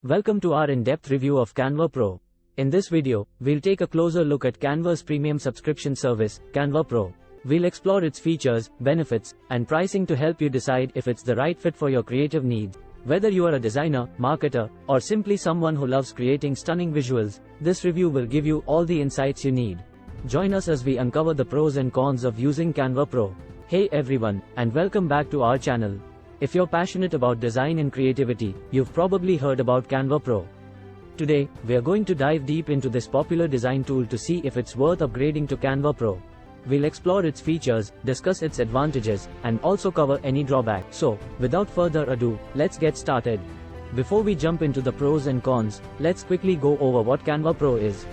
Welcome to our in-depth review of Canva Pro. In this video, we'll take a closer look at Canva's premium subscription service, Canva Pro. We'll explore its features, benefits, and pricing to help you decide if it's the right fit for your creative needs. Whether you are a designer, marketer, or simply someone who loves creating stunning visuals, this review will give you all the insights you need. Join us as we uncover the pros and cons of using Canva Pro. Hey everyone, and welcome back to our channel. If you're passionate about design and creativity, you've probably heard about Canva Pro. Today, we're going to dive deep into this popular design tool to see if it's worth upgrading to Canva Pro. We'll explore its features, discuss its advantages, and also cover any drawbacks. So, without further ado, let's get started. Before we jump into the pros and cons, let's quickly go over what Canva Pro is.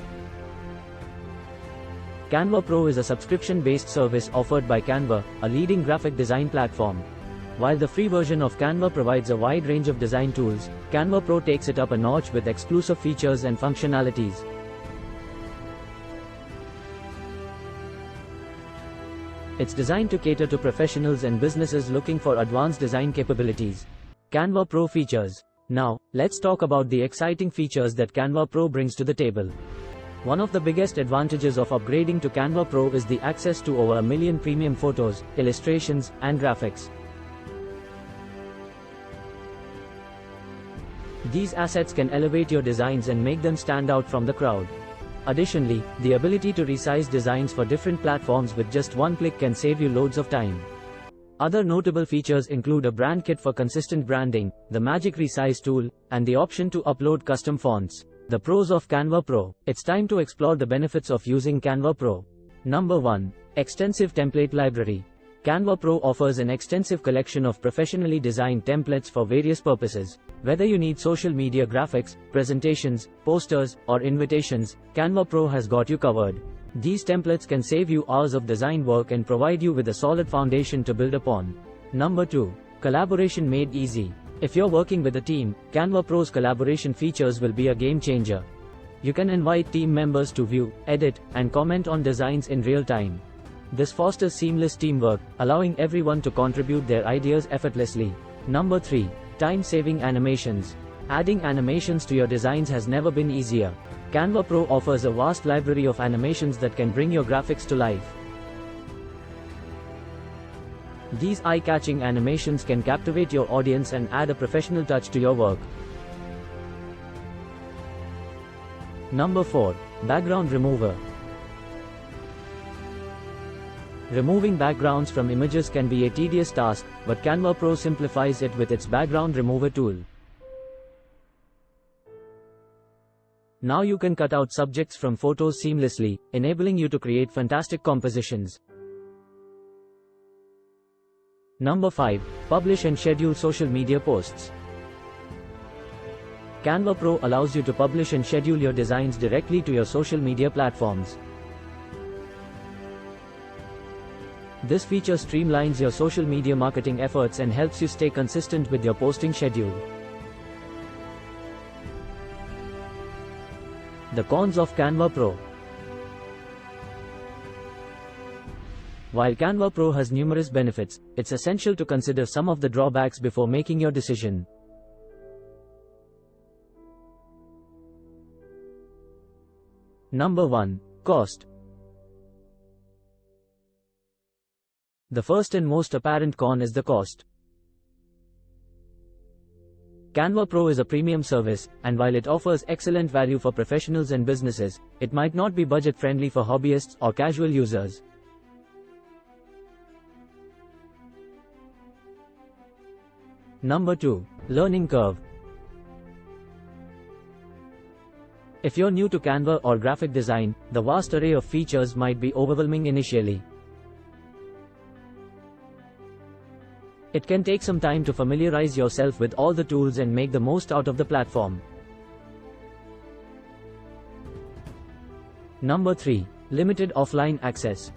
Canva Pro is a subscription-based service offered by Canva, a leading graphic design platform. While the free version of Canva provides a wide range of design tools, Canva Pro takes it up a notch with exclusive features and functionalities. It's designed to cater to professionals and businesses looking for advanced design capabilities. Canva Pro features. Now, let's talk about the exciting features that Canva Pro brings to the table. One of the biggest advantages of upgrading to Canva Pro is the access to over 1 million premium photos, illustrations, and graphics. These assets can elevate your designs and make them stand out from the crowd. Additionally, the ability to resize designs for different platforms with just one click can save you loads of time. Other notable features include a brand kit for consistent branding, the magic resize tool, and the option to upload custom fonts. The pros of Canva Pro. It's time to explore the benefits of using Canva Pro. Number 1. Extensive template library. Canva Pro offers an extensive collection of professionally designed templates for various purposes. Whether you need social media graphics, presentations, posters, or invitations, Canva Pro has got you covered. These templates can save you hours of design work and provide you with a solid foundation to build upon. Number 2. Collaboration made easy. If you're working with a team, Canva Pro's collaboration features will be a game changer. You can invite team members to view, edit, and comment on designs in real time. This fosters seamless teamwork, allowing everyone to contribute their ideas effortlessly. Number 3. Time-saving animations. Adding animations to your designs has never been easier. Canva Pro offers a vast library of animations that can bring your graphics to life. These eye-catching animations can captivate your audience and add a professional touch to your work. Number 4. Background remover. Removing backgrounds from images can be a tedious task, but Canva Pro simplifies it with its background remover tool. Now you can cut out subjects from photos seamlessly, enabling you to create fantastic compositions. Number 5. Publish and schedule social media posts. Canva Pro allows you to publish and schedule your designs directly to your social media platforms. This feature streamlines your social media marketing efforts and helps you stay consistent with your posting schedule. The cons of Canva Pro. While Canva Pro has numerous benefits, it's essential to consider some of the drawbacks before making your decision. Number 1. Cost. The first and most apparent con is the cost. Canva Pro is a premium service, and while it offers excellent value for professionals and businesses, it might not be budget-friendly for hobbyists or casual users. Number 2. Learning curve. If you're new to Canva or graphic design, the vast array of features might be overwhelming initially. It can take some time to familiarize yourself with all the tools and make the most out of the platform. Number 3. Limited offline access.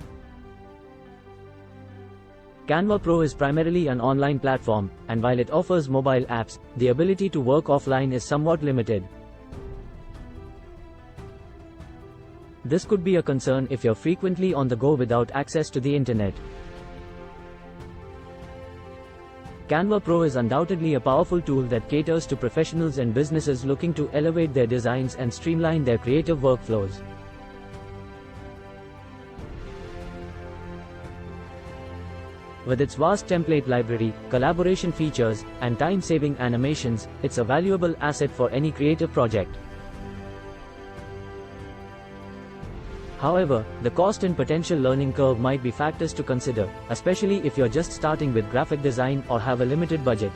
Canva Pro is primarily an online platform, and while it offers mobile apps, the ability to work offline is somewhat limited. This could be a concern if you're frequently on the go without access to the internet. Canva Pro is undoubtedly a powerful tool that caters to professionals and businesses looking to elevate their designs and streamline their creative workflows. With its vast template library, collaboration features, and time-saving animations, it's a valuable asset for any creative project. However, the cost and potential learning curve might be factors to consider, especially if you're just starting with graphic design or have a limited budget.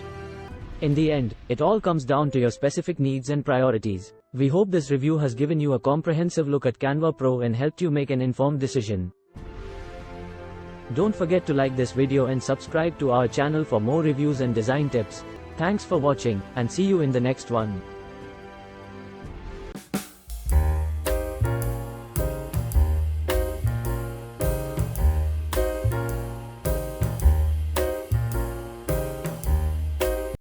In the end, it all comes down to your specific needs and priorities. We hope this review has given you a comprehensive look at Canva Pro and helped you make an informed decision. Don't forget to like this video and subscribe to our channel for more reviews and design tips. Thanks for watching, and see you in the next one.